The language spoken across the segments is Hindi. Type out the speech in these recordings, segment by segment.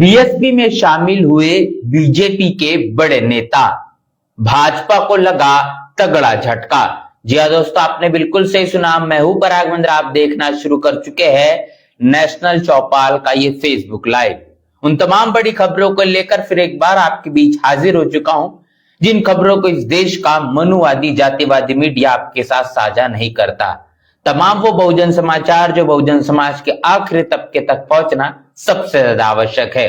बीएसपी में शामिल हुए बीजेपी के बड़े नेता, भाजपा को लगा तगड़ा झटका। जी हाँ दोस्तों, आपने बिल्कुल सही सुना। मैं हूं पराग मंद्रा, आप देखना शुरू कर चुके हैं नेशनल चौपाल का ये फेसबुक लाइव। उन तमाम बड़ी खबरों को लेकर फिर एक बार आपके बीच हाजिर हो चुका हूं, जिन खबरों को इस देश का मनुवादी जातिवादी मीडिया आपके साथ साझा नहीं करता। तमाम वो बहुजन समाचार जो बहुजन समाज के आखिरी तबके तक पहुंचना सबसे ज्यादा आवश्यक है।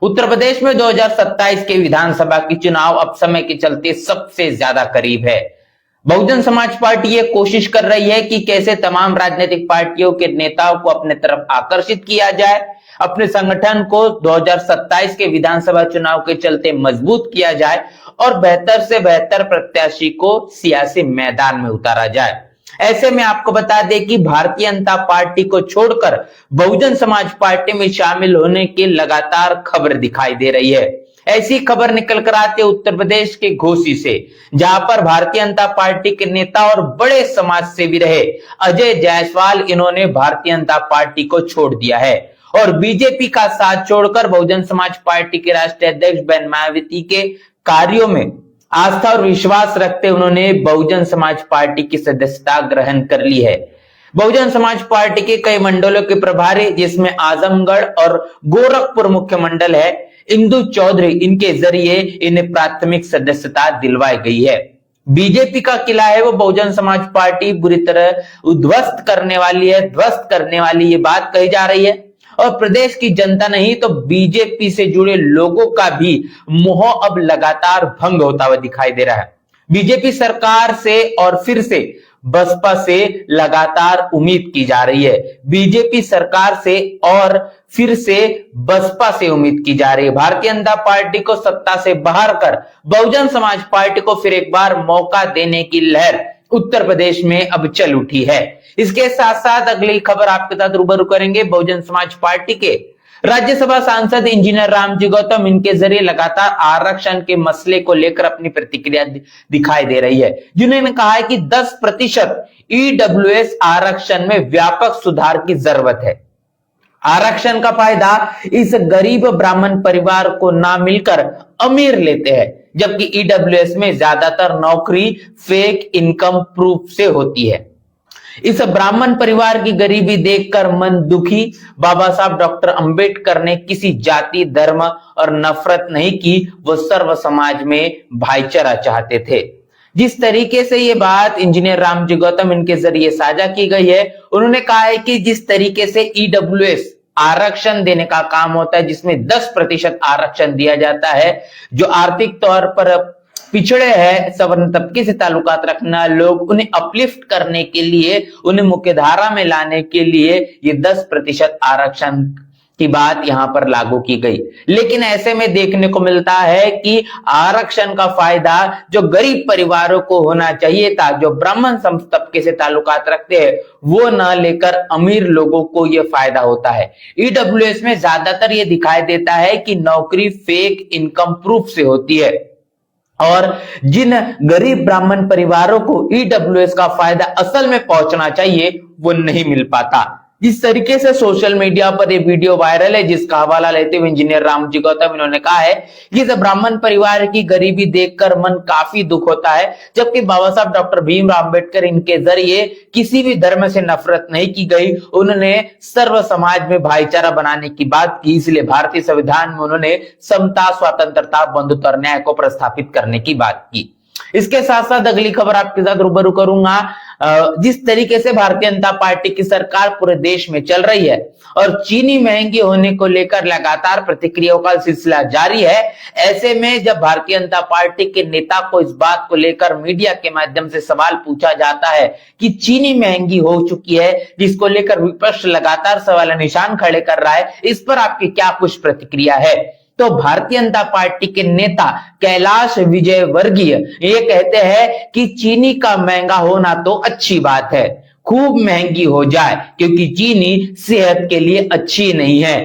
उत्तर प्रदेश में 2027 के विधानसभा की चुनाव अब समय के चलते सबसे ज्यादा करीब है। बहुजन समाज पार्टी ये कोशिश कर रही है कि कैसे तमाम राजनीतिक पार्टियों के नेताओं को अपने तरफ आकर्षित किया जाए, अपने संगठन को 2027 के विधानसभा चुनाव के चलते मजबूत किया जाए और बेहतर से बेहतर प्रत्याशी को सियासी मैदान में उतारा जाए। ऐसे में आपको बता दें कि भारतीय जनता पार्टी को छोड़कर बहुजन समाज पार्टी में शामिल होने की लगातार खबर दिखाई दे रही है। ऐसी खबर निकल कर आती है उत्तर प्रदेश के घोसी से, जहां पर भारतीय जनता पार्टी के नेता और बड़े समाज सेवी रहे अजय जायसवाल, इन्होंने भारतीय जनता पार्टी को छोड़ दिया है और बीजेपी का साथ छोड़कर बहुजन समाज पार्टी के राष्ट्रीय अध्यक्ष बहन मायावती के कार्यों में आस्था और विश्वास रखते उन्होंने बहुजन समाज पार्टी की सदस्यता ग्रहण कर ली है। बहुजन समाज पार्टी के कई मंडलों के प्रभारी, जिसमें आजमगढ़ और गोरखपुर मुख्य मंडल है, इंदु चौधरी, इनके जरिए इन्हें प्राथमिक सदस्यता दिलवाई गई है। बीजेपी का किला है वो बहुजन समाज पार्टी बुरी तरह उद्ध्वस्त करने वाली है, ध्वस्त करने वाली, ये बात कही जा रही है। और प्रदेश की जनता नहीं तो बीजेपी से जुड़े लोगों का भी मोह अब लगातार भंग होता हुआ दिखाई दे रहा है। बीजेपी सरकार से और फिर से बसपा से लगातार उम्मीद की जा रही है। बीजेपी सरकार से और फिर से बसपा से उम्मीद की जा रही है। भारतीय जनता पार्टी को सत्ता से बाहर कर बहुजन समाज पार्टी को फिर एक बार मौका देने की लहर उत्तर प्रदेश में अब चल उठी है। इसके साथ साथ अगली खबर आपके साथ रूबरू करेंगे बहुजन समाज पार्टी के राज्यसभा सांसद इंजीनियर रामजी गौतम, इनके जरिए लगातार आरक्षण के मसले को लेकर अपनी प्रतिक्रिया दिखाई दे रही है, जिन्होंने कहा है कि 10% ईडब्ल्यूएस आरक्षण में व्यापक सुधार की जरूरत है। आरक्षण का फायदा इस गरीब ब्राह्मण परिवार को ना मिलकर अमीर लेते हैं, जबकि ईडब्ल्यूएस में ज्यादातर नौकरी फेक इनकम प्रूफ से होती है। इस ब्राह्मण परिवार की गरीबी देखकर मन दुखी। बाबा साहब डॉक्टर अंबेडकर ने किसी जाति, धर्म और नफरत नहीं की, वो सर्व समाज में भाईचारा चाहते थे। जिस तरीके से ये बात इंजीनियर रामजी गौतम इनके जरिए साझा की गई है, उन्होंने कहा है कि जिस तरीके से ईडब्ल्यूएस आरक्षण देने का काम होता है, जिसमें 10% आरक्षण दिया जाता है, जो आर्थिक तौर पर पिछड़े हैं, सवर्ण तबके से ताल्लुकात रखना लोग, उन्हें अपलिफ्ट करने के लिए, उन्हें मुख्यधारा में लाने के लिए ये 10% आरक्षण की बात यहां पर लागू की गई। लेकिन ऐसे में देखने को मिलता है कि आरक्षण का फायदा जो गरीब परिवारों को होना चाहिए था, जो ब्राह्मण तबके से ताल्लुकात रखते हैं, वो न लेकर अमीर लोगों को यह फायदा होता है। ईडब्ल्यूएस में ज्यादातर ये दिखाई देता है कि नौकरी फेक इनकम प्रूफ से होती है और जिन गरीब ब्राह्मण परिवारों को ईडब्ल्यूएस का फायदा असल में पहुंचना चाहिए वो नहीं मिल पाता। जिस तरीके से सोशल मीडिया पर ये वीडियो वायरल है, जिसका हवाला लेते हुए इंजीनियर रामजी गौतम इन्होंने कहा है कि इस ब्राह्मण परिवार की गरीबी देखकर मन काफी दुख होता है, जबकि बाबा साहब डॉक्टर भीमराव अंबेडकर इनके जरिए किसी भी धर्म से नफरत नहीं की गई, उन्होंने सर्व समाज में भाईचारा बनाने की बात की। इसलिए भारतीय संविधान में उन्होंने समता, स्वतंत्रता, बंधुत्व और न्याय को प्रस्थापित करने की बात की। इसके साथ साथ अगली खबर आपके साथ रूबरू करूंगा। जिस तरीके से भारतीय जनता पार्टी की सरकार पूरे देश में चल रही है और चीनी महंगी होने को लेकर लगातार प्रतिक्रियाओं का सिलसिला जारी है, ऐसे में जब भारतीय जनता पार्टी के नेता को इस बात को लेकर मीडिया के माध्यम से सवाल पूछा जाता है कि चीनी महंगी हो चुकी है, जिसको लेकर विपक्ष लगातार सवाल निशान खड़े कर रहा है, इस पर आपकी क्या कुछ प्रतिक्रिया है? तो भारतीय जनता पार्टी के नेता कैलाश विजयवर्गीय ये कहते हैं कि चीनी का महंगा होना तो अच्छी बात है, खूब महंगी हो जाए, क्योंकि चीनी सेहत के लिए अच्छी नहीं है।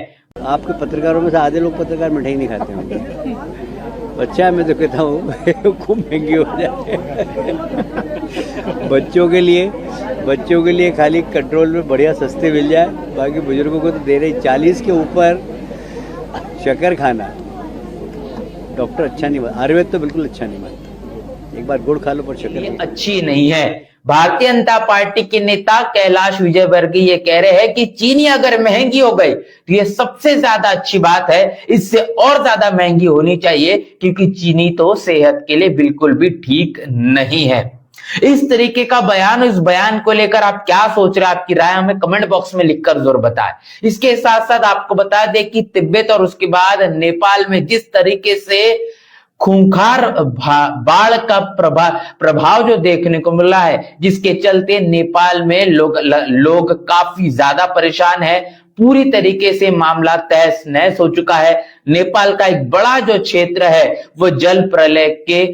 आपके पत्रकारों में से आधे लोग पत्रकार मिठाई नहीं खाते होंगे। अच्छा, मैं तो कहता हूँ खूब महंगी हो जाए। बच्चों के लिए खाली कंट्रोल में बढ़िया सस्ते मिल जाए, बाकी बुजुर्गों को तो दे रहे 40 के ऊपर शक्कर खाना, डॉक्टर अच्छा नहीं मानता, आयुर्वेद तो बिल्कुल अच्छा नहीं मानता। एक बार गुड़ खा लो पर शक्कर ये नहीं। अच्छी नहीं है। भारतीय जनता पार्टी के नेता कैलाश विजयवर्गीय ये कह रहे हैं कि चीनी अगर महंगी हो गई तो ये सबसे ज्यादा अच्छी बात है, इससे और ज्यादा महंगी होनी चाहिए क्योंकि चीनी तो सेहत के लिए बिल्कुल भी ठीक नहीं है। इस तरीके का बयान, इस बयान को लेकर आप क्या सोच रहे हैं? आपकी राय हमें कमेंट बॉक्स में लिखकर जरूर बताएं। इसके साथ साथ आपको बता दें कि तिब्बत और उसके बाद नेपाल में जिस तरीके से खूंखार बाढ़ का प्रभाव जो देखने को मिला है, जिसके चलते नेपाल में लोग काफी ज्यादा परेशान है। पूरी तरीके से मामला तहस नहस हो चुका है। नेपाल का एक बड़ा जो क्षेत्र है वो जल प्रलय के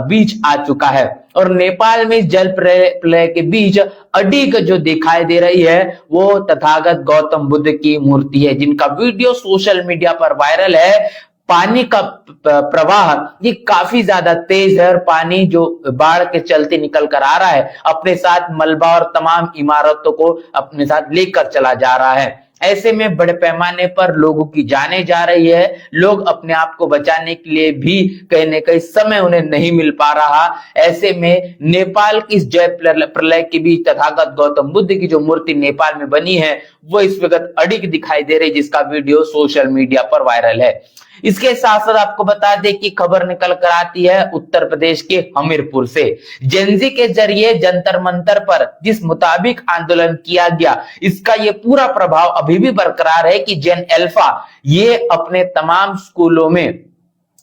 बीच आ चुका है और नेपाल में जल प्रलय के बीच अडिग जो दिखाई दे रही है वो तथागत गौतम बुद्ध की मूर्ति है, जिनका वीडियो सोशल मीडिया पर वायरल है। पानी का प्रवाह ये काफी ज्यादा तेज है और पानी जो बाढ़ के चलते निकल कर आ रहा है अपने साथ मलबा और तमाम इमारतों को अपने साथ लेकर चला जा रहा है। ऐसे में बड़े पैमाने पर लोगों की जाने जा रही है। लोग अपने आप को बचाने के लिए भी कहीं न कहीं समय उन्हें नहीं मिल पा रहा। ऐसे में नेपाल की इस जल प्रलय के बीच तथागत गौतम बुद्ध की जो मूर्ति नेपाल में बनी है वो इस वक्त अडिग दिखाई दे रही, जिसका वीडियो सोशल मीडिया पर वायरल है। इसके साथ साथ आपको बता दें कि खबर निकल कर आती है उत्तर प्रदेश के हमीरपुर से। जेनजी के जरिए जंतर मंतर पर जिस मुताबिक आंदोलन किया गया, इसका ये पूरा प्रभाव अभी भी बरकरार है कि जेन अल्फा ये अपने तमाम स्कूलों में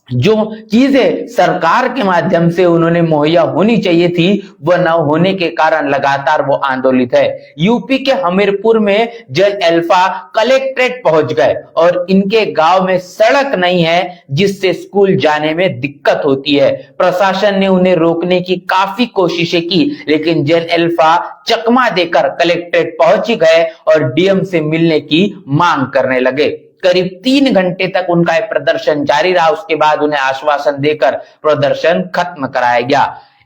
जो चीजें सरकार के माध्यम से उन्होंने मुहैया होनी चाहिए थी वह न होने के कारण लगातार वो आंदोलित है। यूपी के हमीरपुर में जज अल्फा कलेक्ट्रेट पहुंच गए और इनके गांव में सड़क नहीं है जिससे स्कूल जाने में दिक्कत होती है। प्रशासन ने उन्हें रोकने की काफी कोशिशें की लेकिन जज अल्फा चकमा देकर कलेक्ट्रेट पहुंच गए और डीएम से मिलने की मांग करने लगे। करीब 3 घंटे तक उनका यह प्रदर्शन जारी रहा। उसके बाद उन्हें आश्वासन देकर प्रदर्शन खत्म कराया गया।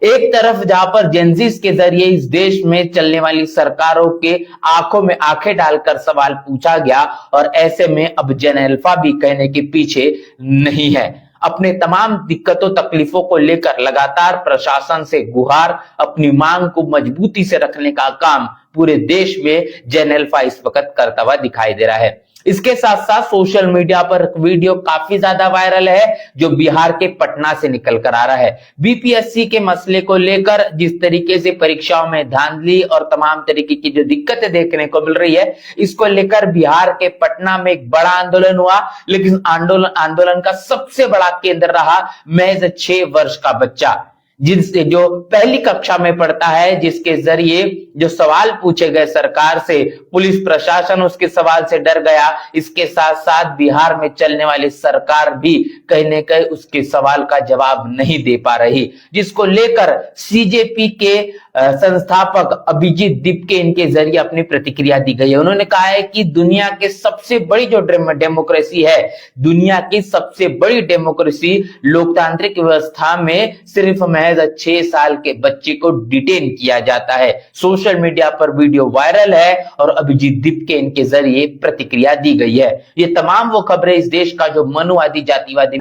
एक तरफ जहां पर जेनजीस के जरिए इस देश में चलने वाली सरकारों के आंखों में आंखें डालकर सवाल पूछा गया और ऐसे में अब जेन अल्फा भी कहने के पीछे नहीं है। अपने तमाम दिक्कतों तकलीफों को लेकर लगातार प्रशासन से गुहार, अपनी मांग को मजबूती से रखने का काम पूरे देश में जेन अल्फा इस वक्त करता हुआ दिखाई दे रहा है। इसके साथ साथ सोशल मीडिया पर वीडियो काफी ज्यादा वायरल है जो बिहार के पटना से निकल कर आ रहा है। बीपीएससी के मसले को लेकर जिस तरीके से परीक्षाओं में धांधली और तमाम तरीके की जो दिक्कतें देखने को मिल रही है, इसको लेकर बिहार के पटना में एक बड़ा आंदोलन हुआ। लेकिन आंदोलन का सबसे बड़ा केंद्र रहा महज 6 वर्ष का बच्चा, जिनसे जो पहली कक्षा में पढ़ता है, जिसके जरिए जो सवाल पूछे गए सरकार से, पुलिस प्रशासन उसके सवाल से डर गया। इसके साथ साथ बिहार में चलने वाली सरकार भी कहीं न कहीं उसके सवाल का जवाब नहीं दे पा रही, जिसको लेकर सीजेपी के संस्थापक अभिजीत दीपके इनके जरिए अपनी प्रतिक्रिया दी गई है। उन्होंने कहा है कि दुनिया के सबसे बड़ी जो डेमोक्रेसी है, दुनिया की सबसे बड़ी डेमोक्रेसी लोकतांत्रिक व्यवस्था में सिर्फ महज 6 साल के बच्चे को डिटेन किया जाता है। सोशल मीडिया पर वीडियो वायरल है और अभिजीत दीपके इनके जरिए प्रतिक्रिया दी गई है। ये तमाम वो खबरें इस देश का जो मनुवादी जातिवादी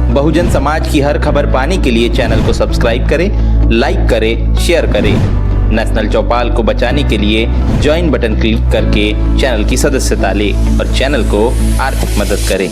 बहुजन समाज की हर खबर पाने के लिए चैनल को सब्सक्राइब करें, लाइक करें, शेयर करें। नेशनल चौपाल को बचाने के लिए ज्वाइन बटन क्लिक करके चैनल की सदस्यता लें और चैनल को आर्थिक मदद करें।